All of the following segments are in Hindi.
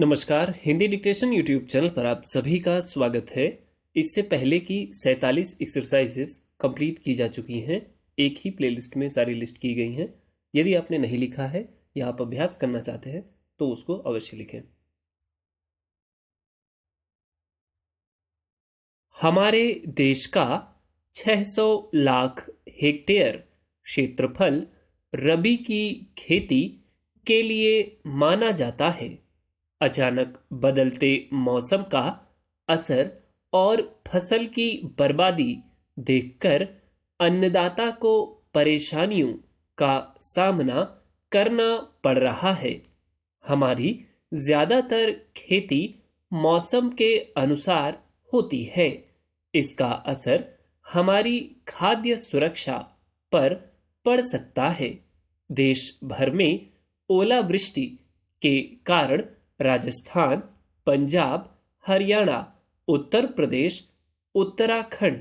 नमस्कार। हिंदी डिक्टेशन यूट्यूब चैनल पर आप सभी का स्वागत है। इससे पहले की 47 एक्सरसाइजेस कंप्लीट की जा चुकी हैं। एक ही प्लेलिस्ट में सारी लिस्ट की गई हैं। यदि आपने नहीं लिखा है या आप अभ्यास करना चाहते हैं तो उसको अवश्य लिखें। हमारे देश का 600 लाख हेक्टेयर क्षेत्रफल रबी की खेती के लिए माना जाता है। अचानक बदलते मौसम का असर और फसल की बर्बादी देखकर अन्नदाता को परेशानियों का सामना करना पड़ रहा है। हमारी ज्यादातर खेती मौसम के अनुसार होती है। इसका असर हमारी खाद्य सुरक्षा पर पड़ सकता है। देश भर में ओलावृष्टि के कारण राजस्थान, पंजाब, हरियाणा, उत्तर प्रदेश, उत्तराखंड,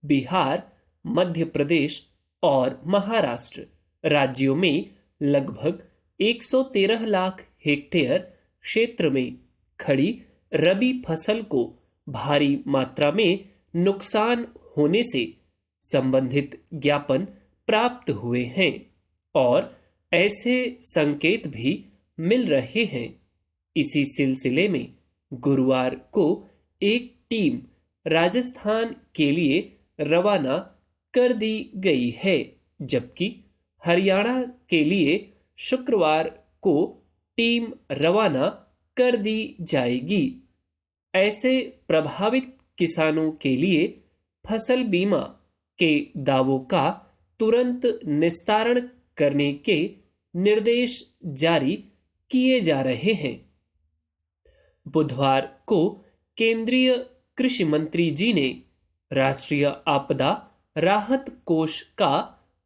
बिहार, मध्य प्रदेश और महाराष्ट्र राज्यों में लगभग 113 लाख हेक्टेयर क्षेत्र में खड़ी रबी फसल को भारी मात्रा में नुकसान होने से संबंधित ज्ञापन प्राप्त हुए हैं और ऐसे संकेत भी मिल रहे हैं। इसी सिलसिले में गुरुवार को एक टीम राजस्थान के लिए रवाना कर दी गई है, जबकि हरियाणा के लिए शुक्रवार को टीम रवाना कर दी जाएगी। ऐसे प्रभावित किसानों के लिए फसल बीमा के दावों का तुरंत निस्तारण करने के निर्देश जारी किए जा रहे हैं। बुधवार को केंद्रीय कृषि मंत्री जी ने राष्ट्रीय आपदा राहत कोष का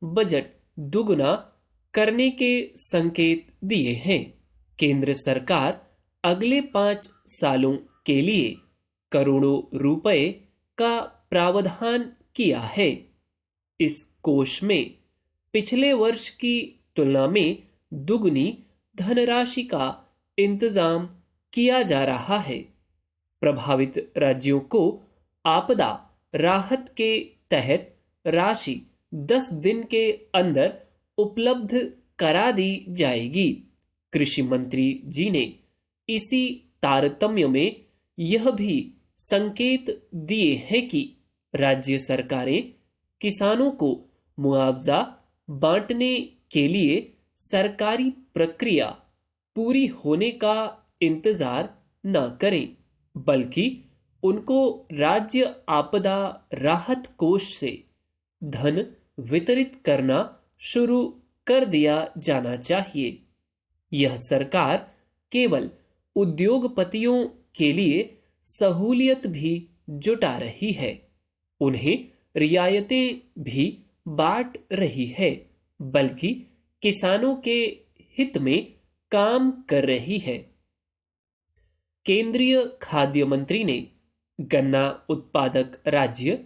बजट दुगुना करने के संकेत दिए हैं। केंद्र सरकार अगले 5 सालों के लिए करोड़ों रुपए का प्रावधान किया है। इस कोष में पिछले वर्ष की तुलना में दुगनी धनराशि का इंतजाम किया जा रहा है। प्रभावित राज्यों को आपदा राहत के तहत राशि 10 दिन के अंदर उपलब्ध करा दी जाएगी। कृषि मंत्री जी ने इसी तारतम्य में यह भी संकेत दिए हैं कि राज्य सरकारें किसानों को मुआवजा बांटने के लिए सरकारी प्रक्रिया पूरी होने का इंतजार न करें, बल्कि उनको राज्य आपदा राहत कोष से धन वितरित करना शुरू कर दिया जाना चाहिए। यह सरकार केवल उद्योगपतियों के लिए सहूलियत भी जुटा रही है, उन्हें रियायतें भी बांट रही है, बल्कि किसानों के हित में काम कर रही है। केंद्रीय खाद्य मंत्री ने गन्ना उत्पादक राज्य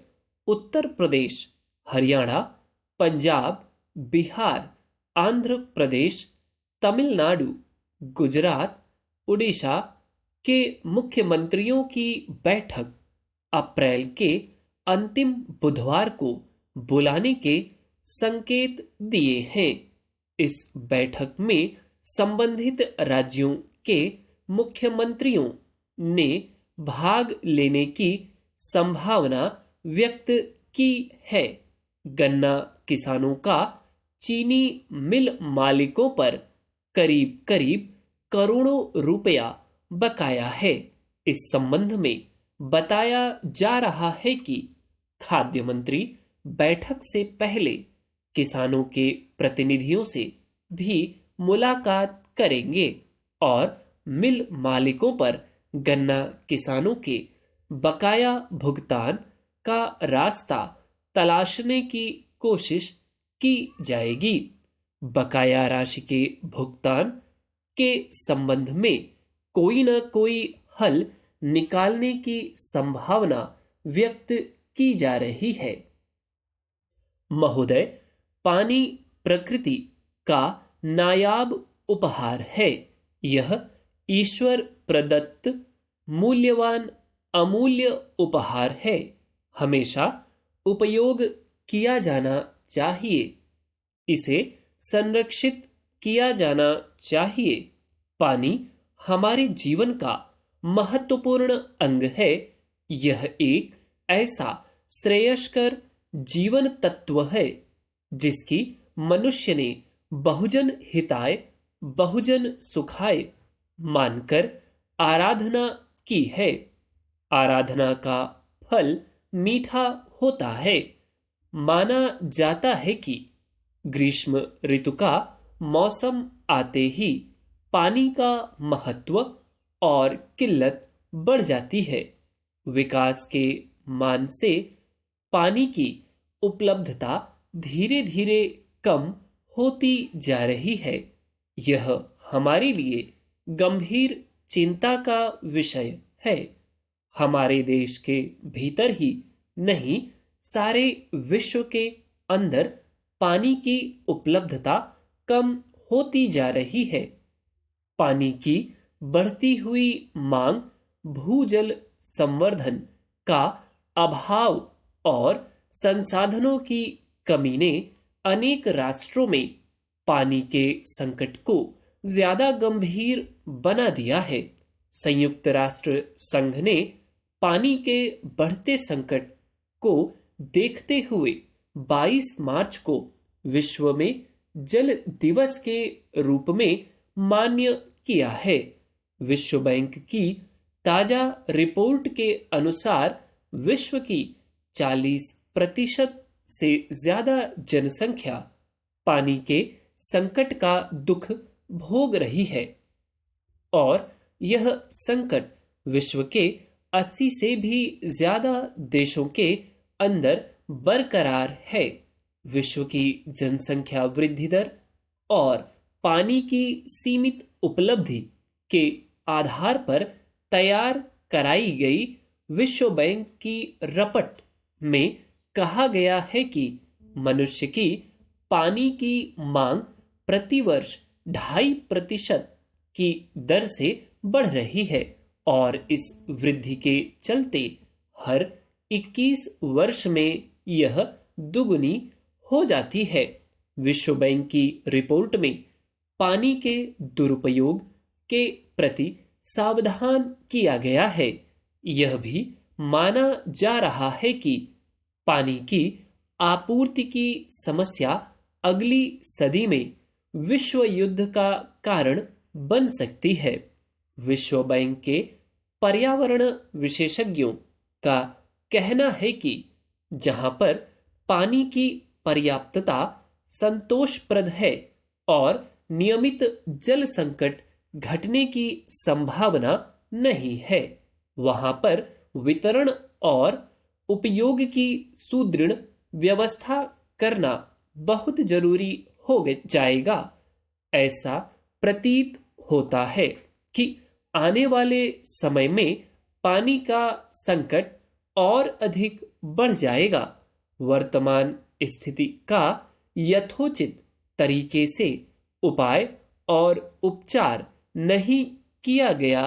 उत्तर प्रदेश, हरियाणा, पंजाब, बिहार, आंध्र प्रदेश, तमिलनाडु, गुजरात, उड़ीसा के मुख्यमंत्रियों की बैठक अप्रैल के अंतिम बुधवार को बुलाने के संकेत दिए हैं। इस बैठक में संबंधित राज्यों के मुख्यमंत्रियों ने भाग लेने की संभावना व्यक्त की है। गन्ना किसानों का चीनी मिल मालिकों पर करीब करीब करोड़ों रुपया बकाया है। इस संबंध में बताया जा रहा है कि खाद्य मंत्री बैठक से पहले किसानों के प्रतिनिधियों से भी मुलाकात करेंगे और मिल मालिकों पर गन्ना किसानों के बकाया भुगतान का रास्ता तलाशने की कोशिश की जाएगी। बकाया राशि के भुगतान के संबंध में कोई न कोई हल निकालने की संभावना व्यक्त की जा रही है। महोदय, पानी प्रकृति का नायाब उपहार है। यह ईश्वर प्रदत्त मूल्यवान अमूल्य उपहार है, हमेशा उपयोग किया जाना चाहिए। इसे संरक्षित किया जाना चाहिए। पानी हमारे जीवन का महत्वपूर्ण अंग है। यह एक ऐसा श्रेयस्कर जीवन तत्व है जिसकी मनुष्य ने बहुजन हिताय बहुजन सुखाय मानकर आराधना की है। आराधना का फल मीठा होता है। माना जाता है कि ग्रीष्म ऋतु का मौसम आते ही पानी का महत्व और किल्लत बढ़ जाती है। विकास के मान से पानी की उपलब्धता धीरे धीरे कम होती जा रही है। यह हमारे लिए गंभीर चिंता का विषय है। हमारे देश के भीतर ही नहीं, सारे विश्व के अंदर पानी की उपलब्धता कम होती जा रही है। पानी की बढ़ती हुई मांग, भूजल संवर्धन का अभाव और संसाधनों की कमी ने अनेक राष्ट्रों में पानी के संकट को ज्यादा गंभीर बना दिया है। संयुक्त राष्ट्र संघ ने पानी के बढ़ते संकट को देखते हुए 22 मार्च को विश्व में जल दिवस के रूप में मान्य किया है। विश्व बैंक की ताजा रिपोर्ट के अनुसार विश्व की 40% से ज्यादा जनसंख्या पानी के संकट का दुख भोग रही है और यह संकट विश्व के 80 से भी ज्यादा देशों के अंदर बरकरार है। विश्व की जनसंख्या वृद्धि दर और पानी की सीमित उपलब्धि के आधार पर तैयार कराई गई विश्व बैंक की रपट में कहा गया है कि मनुष्य की पानी की मांग प्रतिवर्ष 2.5% की दर से बढ़ रही है और इस वृद्धि के चलते हर 21 वर्ष में यह दुगुनी हो जाती है। विश्व बैंक की रिपोर्ट में पानी के दुरुपयोग के प्रति सावधान किया गया है। यह भी माना जा रहा है कि पानी की आपूर्ति की समस्या अगली सदी में विश्व युद्ध का कारण बन सकती है। विश्व बैंक के पर्यावरण विशेषज्ञों का कहना है कि जहां पर पानी की पर्याप्तता संतोषप्रद है और नियमित जल संकट घटने की संभावना नहीं है, वहां पर वितरण और उपयोग की सुदृढ़ व्यवस्था करना बहुत जरूरी हो जाएगा। ऐसा प्रतीत होता है कि आने वाले समय में पानी का संकट और अधिक बढ़ जाएगा। वर्तमान स्थिति का यथोचित तरीके से उपाय और उपचार नहीं किया गया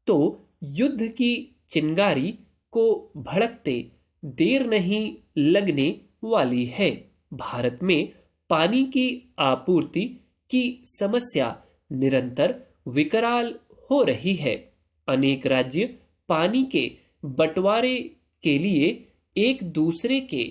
तो युद्ध की चिंगारी को भड़कते देर नहीं लगने वाली है। भारत में पानी की आपूर्ति की समस्या निरंतर विकराल हो रही है। अनेक राज्य पानी के बंटवारे के लिए एक दूसरे के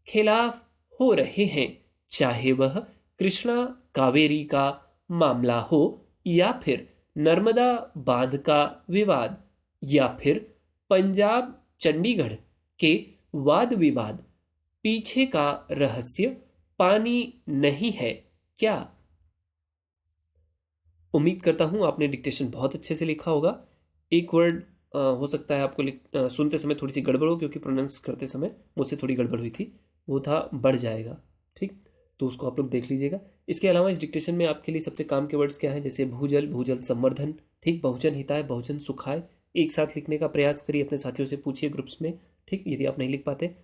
खिलाफ हो रहे हैं, चाहे वह कृष्णा कावेरी का मामला हो या फिर नर्मदा बांध का विवाद या फिर पंजाब चंडीगढ़ के वाद विवाद। पीछे का रहस्य पानी नहीं है क्या? उम्मीद करता हूं आपने डिक्टेशन बहुत अच्छे से लिखा होगा। एक वर्ड हो सकता है आपको सुनते समय थोड़ी सी गड़बड़ हो, क्योंकि प्रोनाउंस करते समय मुझसे थोड़ी गड़बड़ हुई थी। वो था बढ़ जाएगा, ठीक, तो उसको आप लोग देख लीजिएगा। इसके अलावा इस डिक्टेशन में आपके लिए सबसे काम के वर्ड्स क्या है, जैसे भूजल, भूजल संवर्धन, ठीक, बहुजन हिताय, बहुजन सुखाय, एक साथ लिखने का प्रयास करिए, अपने साथियों से पूछिए ग्रुप्स में, ठीक। यदि आप नहीं लिख पाते,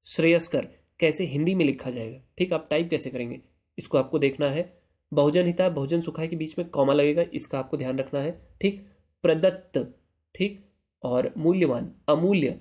श्रेयस्कर कैसे हिंदी में लिखा जाएगा, ठीक, आप टाइप कैसे करेंगे इसको आपको देखना है। बहुजन हिताय बहुजन सुखाय के बीच में कॉमा लगेगा, इसका आपको ध्यान रखना है, ठीक। प्रदत्त, ठीक, और मूल्यवान, अमूल्य,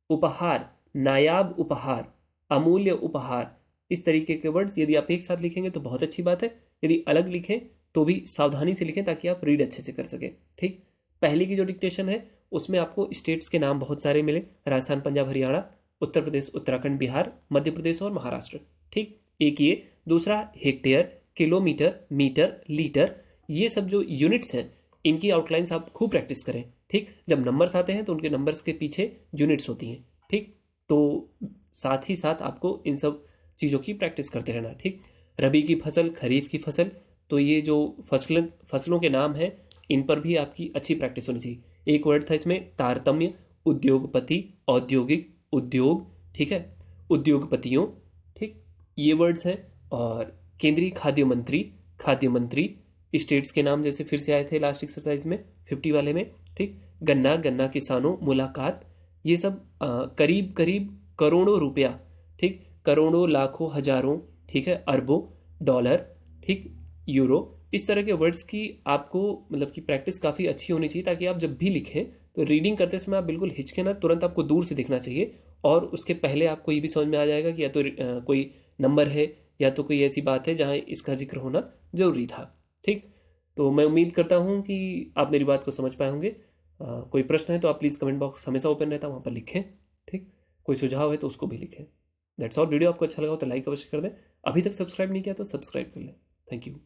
उपहार, नायाब उपहार, अमूल्य उपहार, इस तरीके के वर्ड्स यदि आप एक साथ लिखेंगे तो बहुत अच्छी बात है, यदि अलग लिखें तो भी सावधानी से लिखें ताकि आप रीड अच्छे से कर सकें। ठीक, पहले की जो डिक्टेशन है उसमें आपको स्टेट्स के नाम बहुत सारे मिले, राजस्थान, पंजाब, हरियाणा, उत्तर प्रदेश, उत्तराखंड, बिहार, मध्य प्रदेश और महाराष्ट्र। ठीक, एक ये, दूसरा हेक्टेयर, किलोमीटर, मीटर, लीटर, ये सब जो यूनिट्स हैं इनकी आउटलाइंस आप खूब प्रैक्टिस करें। ठीक, जब नंबर्स आते हैं तो उनके नंबर्स के पीछे यूनिट्स होती हैं। ठीक, तो साथ ही साथ आपको इन सब चीज़ों की प्रैक्टिस करते रहना। ठीक, रबी की फसल, खरीफ की फसल, तो ये जो फसलों के नाम हैं इन पर भी आपकी अच्छी प्रैक्टिस होनी चाहिए। एक वर्ड था इसमें तारतम्य, उद्योगपति, औद्योगिक, उद्योग, ठीक है, उद्योगपतियों, ठीक, ये वर्ड्स हैं। और केंद्रीय खाद्य मंत्री, खाद्य मंत्री, स्टेट्स के नाम जैसे फिर से आए थे लास्ट एक्सरसाइज में 50 वाले में। ठीक, गन्ना, गन्ना किसानों, मुलाकात, ये सब करीब करीब करोड़ों रुपया, ठीक, करोड़ों, लाखों, हजारों, ठीक है, अरबों, डॉलर, ठीक, यूरो, इस तरह के वर्ड्स की आपको मतलब कि प्रैक्टिस काफ़ी अच्छी होनी चाहिए ताकि आप जब भी लिखें तो रीडिंग करते समय आप बिल्कुल हिचके ना, तुरंत आपको दूर से दिखना चाहिए और उसके पहले आपको ये भी समझ में आ जाएगा कि या तो कोई नंबर है या तो कोई ऐसी बात है जहाँ इसका जिक्र होना जरूरी था। ठीक, तो मैं उम्मीद करता हूँ कि आप मेरी बात को समझ पाए होंगे। कोई प्रश्न है तो आप प्लीज़ कमेंट बॉक्स हमेशा ओपन रहता है, वहाँ पर लिखें। ठीक, कोई सुझाव है तो उसको भी लिखें। That's all. वीडियो आपको अच्छा लगा हो तो लाइक अवश्य कर दें। अभी तक सब्सक्राइब नहीं किया तो सब्सक्राइब कर लें। Thank you.